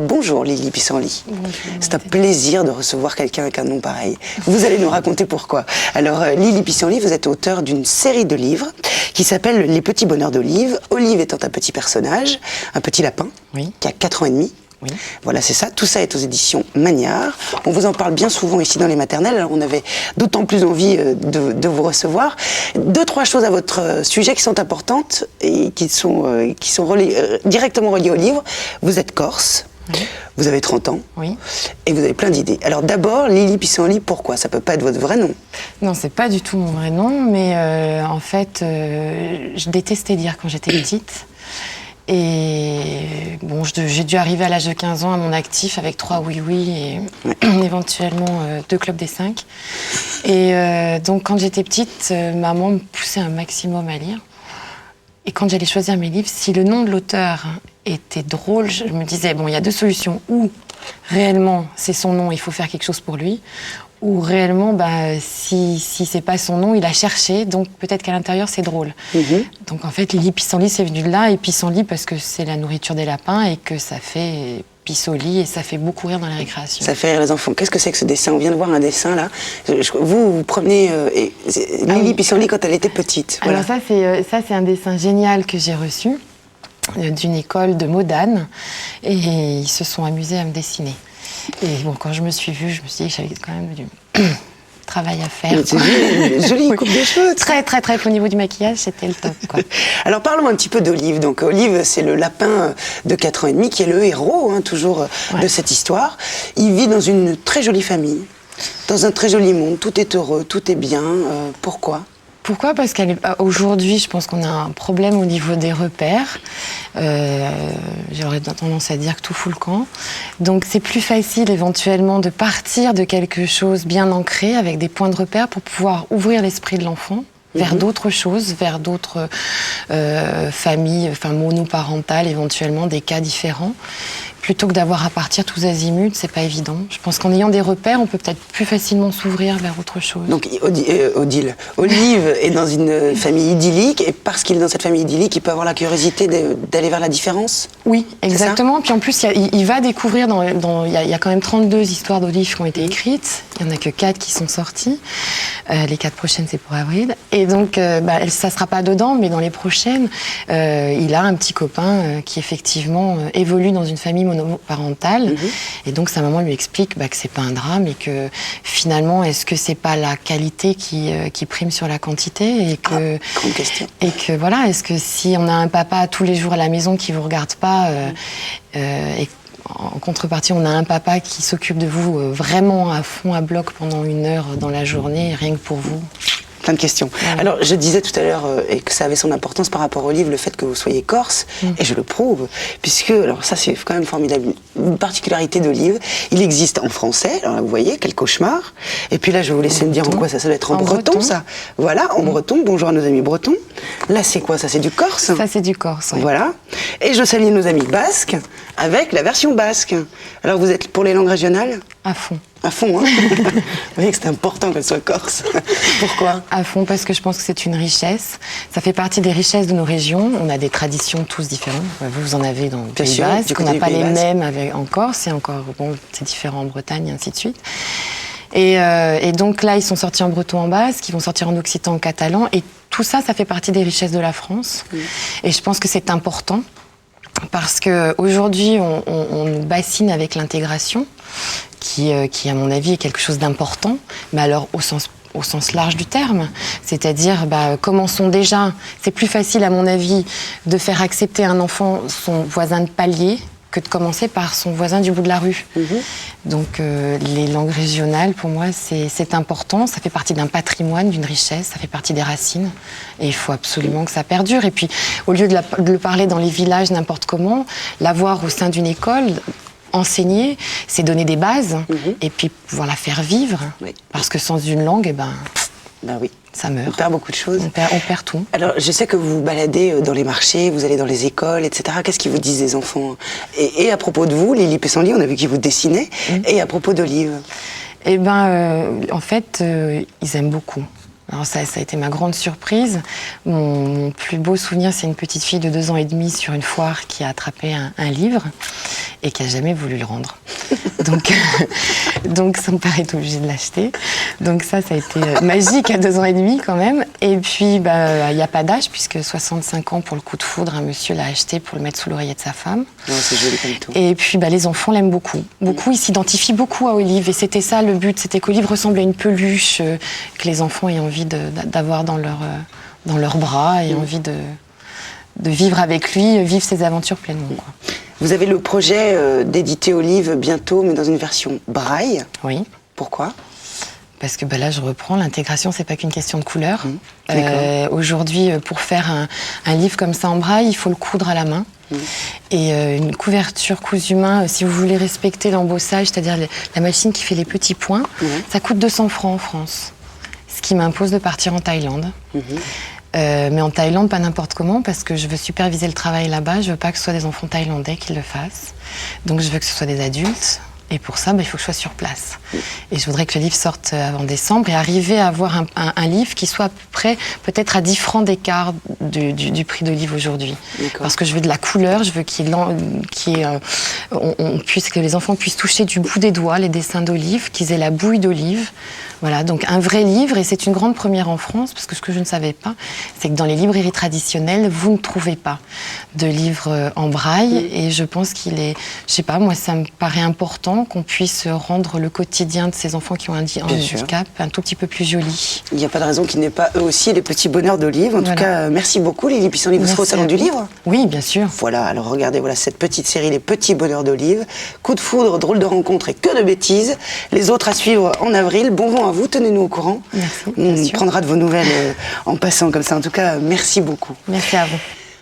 Bonjour Lily Pissenlit. Bonjour. C'est un plaisir de recevoir quelqu'un avec un nom pareil. Vous allez nous raconter pourquoi. Alors Lily Pissenlit, vous êtes auteur d'une série de livres qui s'appelle Les petits bonheurs d'Olive. Olive étant un petit personnage, un petit lapin, Oui. qui a 4 ans et demi. Oui. Voilà, c'est ça. Tout ça est aux éditions Magnard. On vous en parle bien souvent ici dans les maternelles, alors on avait d'autant plus envie de vous recevoir. 2-3 choses à votre sujet qui sont importantes et qui sont directement reliées au livre. Vous êtes corse. Oui. Vous avez 30 ans. Oui. Et vous avez plein d'idées. Alors d'abord, Lily Pissenlit, pourquoi? Ça peut pas être votre vrai nom. Non, c'est pas du tout mon vrai nom, mais en fait, je détestais lire quand j'étais petite. Et bon, j'ai dû arriver à l'âge de 15 ans à mon actif avec 3 oui-oui et éventuellement 2 clubs des 5. Et donc quand j'étais petite, maman me poussait un maximum à lire. Et quand j'allais choisir mes livres, si le nom de l'auteur était drôle, je me disais, bon, il y a 2 solutions. Ou réellement, c'est son nom, il faut faire quelque chose pour lui. Ou réellement, si c'est pas son nom, il a cherché, donc peut-être qu'à l'intérieur, c'est drôle. Donc en fait, Lily Pissenlit, c'est venu de là, et Pissenlit parce que c'est la nourriture des lapins, et que ça fait pissolit, et ça fait beaucoup rire dans les récréations. Ça fait rire les enfants. Qu'est-ce que c'est que ce dessin? On vient de voir un dessin, là. Vous prenez Lily Pissenlit quand elle était petite. Voilà. Alors ça, c'est un dessin génial que j'ai reçu d'une école de Modane, et ils se sont amusés à me dessiner. Et bon, quand je me suis vue, je me suis dit que j'avais quand même du travail à faire. C'est jolie coupe de cheveux. Très, très, très. Au niveau du maquillage, c'était le top, quoi. Alors parlons un petit peu d'Olive. Donc Olive, c'est le lapin de 4 ans et demi qui est le héros, toujours, de cette histoire. Il vit dans une très jolie famille, dans un très joli monde. Tout est heureux, tout est bien. Pourquoi ? Pourquoi ? Parce qu'aujourd'hui, je pense qu'on a un problème au niveau des repères. J'aurais tendance à dire que tout fout le camp. Donc c'est plus facile éventuellement de partir de quelque chose bien ancré, avec des points de repère, pour pouvoir ouvrir l'esprit de l'enfant vers d'autres choses, vers d'autres familles, monoparentales, éventuellement, des cas différents. Plutôt que d'avoir à partir tous azimuts, c'est pas évident. Je pense qu'en ayant des repères, on peut peut-être plus facilement s'ouvrir vers autre chose. Donc Olive est dans une famille idyllique, et parce qu'il est dans cette famille idyllique, il peut avoir la curiosité d'aller vers la différence. Oui, exactement. Puis en plus, il va découvrir, il y a quand même 32 histoires d'Olive qui ont été écrites. Il n'y en a que 4 qui sont sorties. Les 4 prochaines, c'est pour avril. Et donc, ça ne sera pas dedans, mais dans les prochaines, il a un petit copain qui, effectivement, évolue dans une famille monoparentale. Et donc, sa maman lui explique que c'est pas un drame, et que, finalement, est-ce que c'est pas la qualité qui prime sur la quantité, et que, grande question. Et que, voilà, est-ce que si on a un papa tous les jours à la maison qui vous regarde pas, et en contrepartie, on a un papa qui s'occupe de vous vraiment à fond, à bloc, pendant 1 heure dans la journée, rien que pour vous. Plein de questions. Voilà. Alors, je disais tout à l'heure, et que ça avait son importance par rapport au livre, le fait que vous soyez corse, et je le prouve, puisque, alors ça c'est quand même formidable, une particularité de livre, il existe en français, alors là, vous voyez, quel cauchemar, et puis là je vais vous laisser me dire en quoi ça doit être en breton, ça. Voilà, en breton, bonjour à nos amis bretons. Là c'est quoi, ça c'est du corse? Ça c'est du corse, oui. Voilà, et je salue nos amis basques, avec la version basque. Alors vous êtes pour les langues régionales? À fond. À fond, hein. Vous voyez que c'est important qu'elle soit corse. Pourquoi? À fond, parce que je pense que c'est une richesse. Ça fait partie des richesses de nos régions. On a des traditions tous différentes. Vous en avez dans le Pays Basque. On n'a pas les mêmes en Corse. Et encore, bon, c'est différent en Bretagne, et ainsi de suite. Et donc là, ils sont sortis en breton, en basque. Ils vont sortir en occitan, en catalan. Et tout ça, ça fait partie des richesses de la France. Et je pense que c'est important. Parce qu'aujourd'hui, on nous bassine avec l'intégration, qui, à mon avis, est quelque chose d'important, mais alors au sens large du terme. C'est-à-dire, commençons déjà. C'est plus facile, à mon avis, de faire accepter à un enfant son voisin de palier que de commencer par son voisin du bout de la rue. Donc, les langues régionales, pour moi, c'est important. Ça fait partie d'un patrimoine, d'une richesse, ça fait partie des racines. Et il faut absolument que ça perdure. Et puis, au lieu de le parler dans les villages n'importe comment, l'avoir au sein d'une école, enseigner, c'est donner des bases, et puis pouvoir la faire vivre. Parce que sans une langue, oui. Ça meurt. On perd beaucoup de choses. On perd tout. Alors, je sais que vous vous baladez dans les marchés, vous allez dans les écoles, etc. Qu'est-ce qu'ils vous disent, les enfants? Et à propos de vous, Lily Pissenlit, on a vu qu'ils vous dessinaient. Et à propos d'Olive? En fait, ils aiment beaucoup. Alors ça a été ma grande surprise. Mon plus beau souvenir, c'est une petite fille de 2 ans et demi sur une foire qui a attrapé un livre et qui a jamais voulu le rendre. Donc son père est obligé de l'acheter. Donc ça a été magique à 2 ans et demi quand même. Et puis, il n'y a pas d'âge, puisque 65 ans pour le coup de foudre, un monsieur l'a acheté pour le mettre sous l'oreiller de sa femme. Oh, c'est joli comme tout. Et puis, les enfants l'aiment beaucoup. Beaucoup, ils s'identifient beaucoup à Olive. Et c'était ça le but, c'était qu'Olive ressemble à une peluche que les enfants aient envie d'avoir dans leurs bras et envie de vivre avec lui, vivre ses aventures pleinement, quoi. Vous avez le projet d'éditer Olive bientôt, mais dans une version braille. Oui. Pourquoi ? Parce que là, je reprends, l'intégration, c'est pas qu'une question de couleur. Aujourd'hui, pour faire un livre comme ça en braille, il faut le coudre à la main. Et une couverture cousu main, si vous voulez respecter l'embossage, c'est-à-dire la machine qui fait les petits points, ça coûte 200 francs en France. Ce qui m'impose de partir en Thaïlande. Mais en Thaïlande, pas n'importe comment, parce que je veux superviser le travail là-bas. Je veux pas que ce soit des enfants thaïlandais qui le fassent. Donc je veux que ce soit des adultes. Et pour ça, il faut que je sois sur place. Et je voudrais que le livre sorte avant décembre et arriver à avoir un livre qui soit à peu près, peut-être à 10 francs d'écart du prix de livre aujourd'hui. Parce que je veux de la couleur, je veux que les enfants puissent toucher du bout des doigts les dessins d'Olive, qu'ils aient la bouille d'Olive. Voilà, donc un vrai livre, et c'est une grande première en France, parce que ce que je ne savais pas, c'est que dans les librairies traditionnelles, vous ne trouvez pas de livre en braille, et je pense qu'il est, je sais pas, moi ça me paraît important qu'on puisse rendre le quotidien de ces enfants qui ont un handicap un tout petit peu plus joli. Il n'y a pas de raison qu'ils n'aient pas eux aussi les petits bonheurs d'Olive. En tout cas, merci beaucoup Lily Pissenlit. Vous serez au Salon du Livre ? Oui, bien sûr. Voilà, alors regardez, voilà cette petite série, Les Petits Bonheurs d'Olive. Coup de foudre, drôle de rencontre et que de bêtises. Les autres à suivre en avril. Bon vent à vous, tenez-nous au courant. Merci. On prendra de vos nouvelles en passant comme ça. En tout cas, merci beaucoup. Merci à vous.